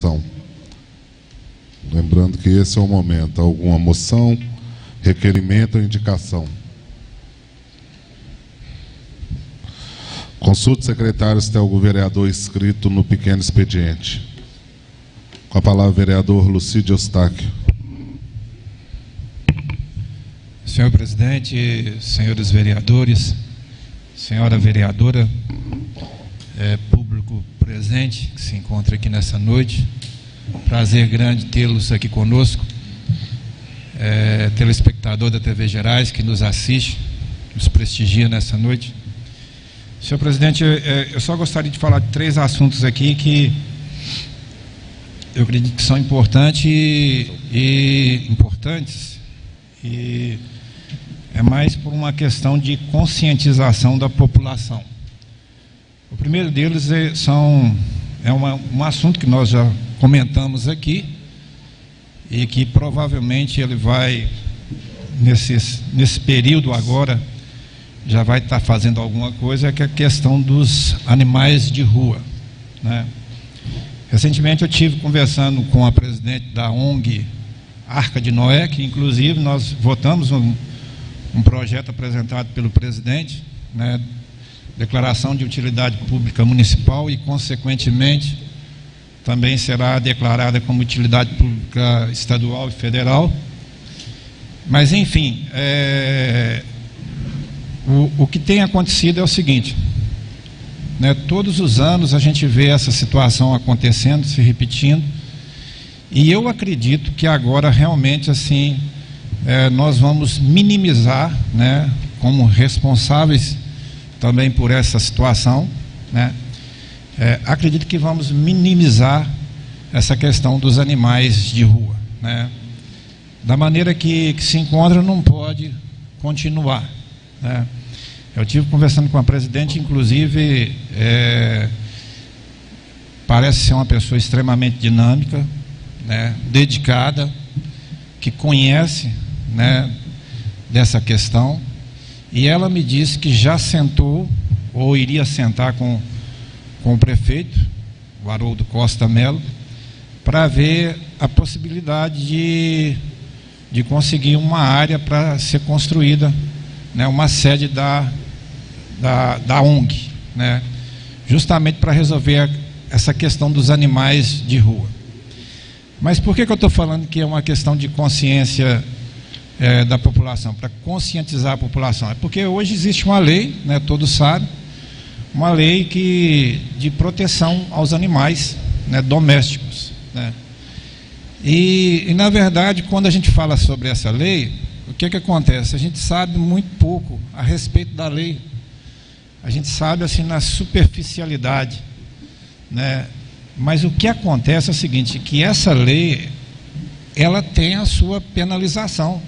questão. Lembrando que esse é o momento. Alguma moção, requerimento ou indicação? Consulte, secretário, se tem algum vereador inscrito no pequeno expediente. Com a palavra, vereador Lucídio Eustáquio. Senhor presidente, senhores vereadores, senhora vereadora, público presente que se encontra aqui nessa noite, prazer grande tê-los aqui conosco, telespectador da TV Gerais que nos assiste, nos prestigia nessa noite. Senhor presidente, eu só gostaria de falar de 3 assuntos aqui que eu acredito que são importantes e é mais por uma questão de conscientização da população. O primeiro deles é um assunto que nós já comentamos aqui e que provavelmente ele vai, nesse período agora, já vai estar fazendo alguma coisa, que é a questão dos animais de rua, né? Recentemente eu estive conversando com a presidente da ONG Arca de Noé, que inclusive nós votamos um projeto apresentado pelo presidente, né, declaração de utilidade pública municipal e, consequentemente, também será declarada como utilidade pública estadual e federal. Mas, enfim, o que tem acontecido é o seguinte, né, todos os anos a gente vê essa situação acontecendo, se repetindo, e eu acredito que agora realmente assim nós vamos minimizar, né, como responsáveis também por essa situação, né, acredito que vamos minimizar essa questão dos animais de rua, né, da maneira que se encontra não pode continuar, né. Eu estive conversando com a presidente, inclusive parece ser uma pessoa extremamente dinâmica, né, dedicada, que conhece, né, dessa questão, e ela me disse que já sentou, ou iria sentar com o prefeito, o Haroldo Costa Melo, para ver a possibilidade de conseguir uma área para ser construída, né, uma sede da ONG, né, justamente para resolver essa questão dos animais de rua. Mas por que eu estou falando que é uma questão de consciência da população, para conscientizar a população? É porque hoje existe uma lei, né, todos sabem, uma lei de proteção aos animais, né, domésticos, né? E na verdade, quando a gente fala sobre essa lei, o que acontece? A gente sabe muito pouco a respeito da lei. A gente sabe assim na superficialidade, né? Mas o que acontece é o seguinte, que essa lei, ela tem a sua penalização.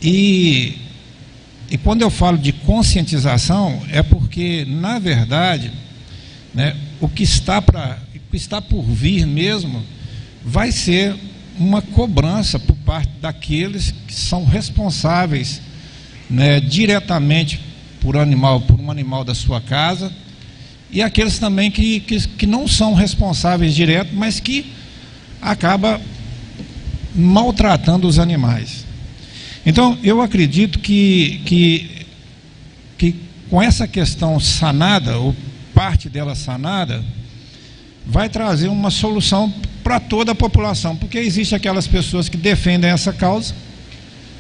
E quando eu falo de conscientização, é porque, na verdade, né, o que está por vir mesmo, vai ser uma cobrança por parte daqueles que são responsáveis, né, diretamente por um animal da sua casa, e aqueles também que não são responsáveis direto, mas que acabam maltratando os animais. Então, eu acredito que com essa questão sanada, ou parte dela sanada, vai trazer uma solução para toda a população, porque existem aquelas pessoas que defendem essa causa,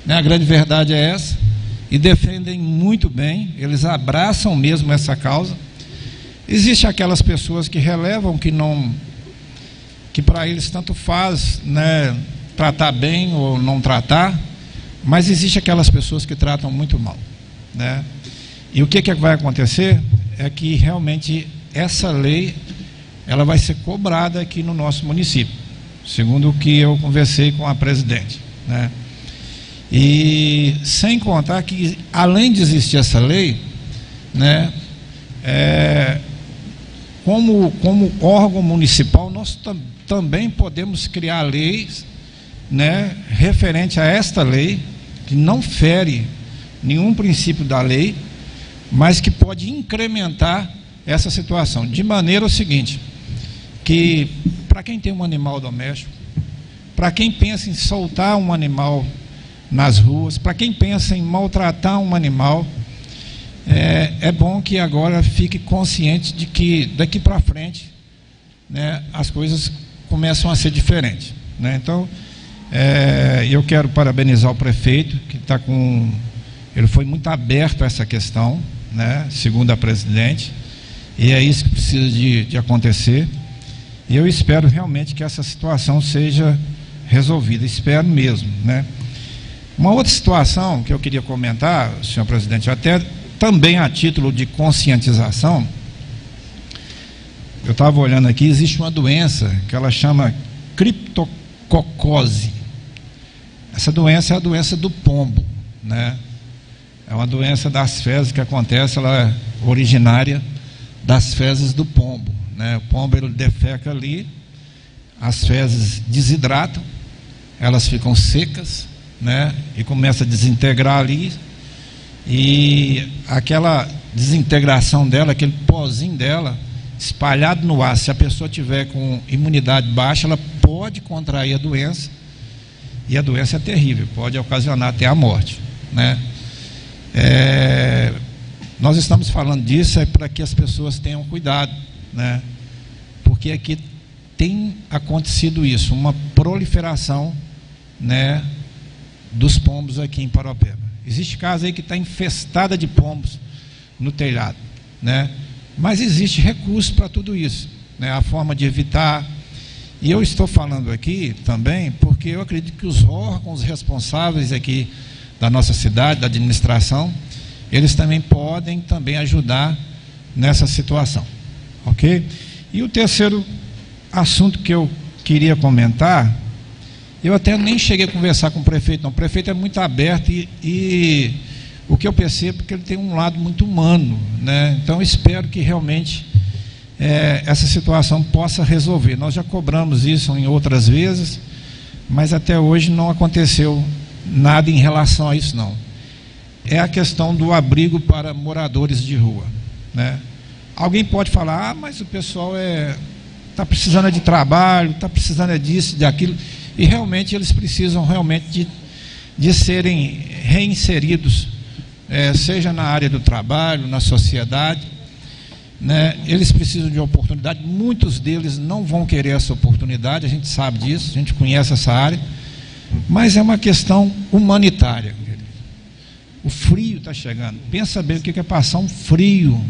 né, a grande verdade é essa, e defendem muito bem, eles abraçam mesmo essa causa. Existem aquelas pessoas que relevam que para eles tanto faz, né, tratar bem ou não tratar, mas existem aquelas pessoas que tratam muito mal, né? E o que vai acontecer é que realmente essa lei ela vai ser cobrada aqui no nosso município, segundo o que eu conversei com a presidente, né? E sem contar que, além de existir essa lei, né, como órgão municipal, nós também podemos criar leis, né, referente a esta lei, que não fere nenhum princípio da lei, mas que pode incrementar essa situação, de maneira o seguinte, que para quem tem um animal doméstico, para quem pensa em soltar um animal nas ruas, para quem pensa em maltratar um animal, é bom que agora fique consciente de que daqui para frente, né, as coisas começam a ser diferentes, né? Então, eu quero parabenizar o prefeito, que está com... Ele foi muito aberto a essa questão, né, segundo a presidente, e é isso que precisa de acontecer. E eu espero realmente que essa situação seja resolvida, espero mesmo, né? Uma outra situação que eu queria comentar, senhor presidente, até também a título de conscientização, eu estava olhando aqui, existe uma doença que ela chama criptococose. Essa doença é a doença do pombo, né? É uma doença das fezes que acontece, ela é originária das fezes do pombo, né? O pombo, ele defeca ali, as fezes desidratam, elas ficam secas, né? E começa a desintegrar ali, e aquela desintegração dela, aquele pozinho dela espalhado no ar, se a pessoa tiver com imunidade baixa, ela pode contrair a doença, e a doença é terrível, pode ocasionar até a morte, né? Nós estamos falando disso para que as pessoas tenham cuidado, né? Porque aqui tem acontecido isso, uma proliferação, né, dos pombos aqui em Paraupeba. Existe casa aí que está infestada de pombos no telhado, né? Mas existe recurso para tudo isso, né? A forma de evitar. E eu estou falando aqui também porque eu acredito que os órgãos responsáveis aqui da nossa cidade, da administração, eles também podem também ajudar nessa situação, ok? E o terceiro assunto que eu queria comentar, eu até nem cheguei a conversar com o prefeito, não. O prefeito é muito aberto e o que eu percebo é que ele tem um lado muito humano, né? Então eu espero que realmente essa situação possa resolver. Nós já cobramos isso em outras vezes, mas até hoje não aconteceu nada em relação a isso, não. É a questão do abrigo para moradores de rua, né? Alguém pode falar, mas o pessoal está precisando de trabalho, está precisando disso, daquilo, e realmente eles precisam realmente de serem reinseridos, seja na área do trabalho, na sociedade, né? Eles precisam de oportunidade, muitos deles não vão querer essa oportunidade, a gente sabe disso, a gente conhece essa área, mas é uma questão humanitária. O frio está chegando, pensa bem o que é passar um frio,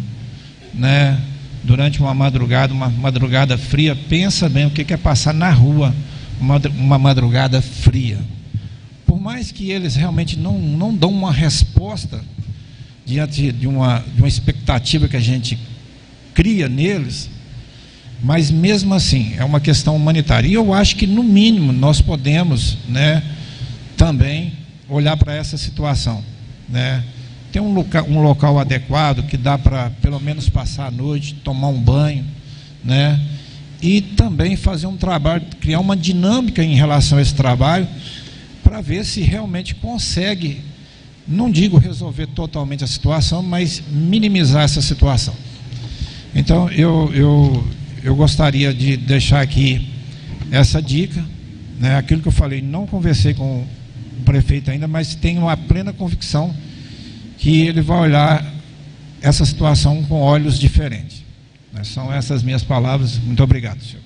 né, durante uma madrugada fria, pensa bem o que é passar na rua uma madrugada fria. Por mais que eles realmente não dão uma resposta diante de uma expectativa que a gente cria neles, mas mesmo assim é uma questão humanitária. E eu acho que no mínimo nós podemos, né, também olhar para essa situação, né? Tem um local adequado que dá para pelo menos passar a noite, tomar um banho, né? E também fazer um trabalho, criar uma dinâmica em relação a esse trabalho, para ver se realmente consegue, não digo resolver totalmente a situação, mas minimizar essa situação. Então eu gostaria de deixar aqui essa dica, né? Aquilo que eu falei, não conversei com o prefeito ainda, mas tenho a plena convicção que ele vai olhar essa situação com olhos diferentes. São essas minhas palavras. Muito obrigado, senhor.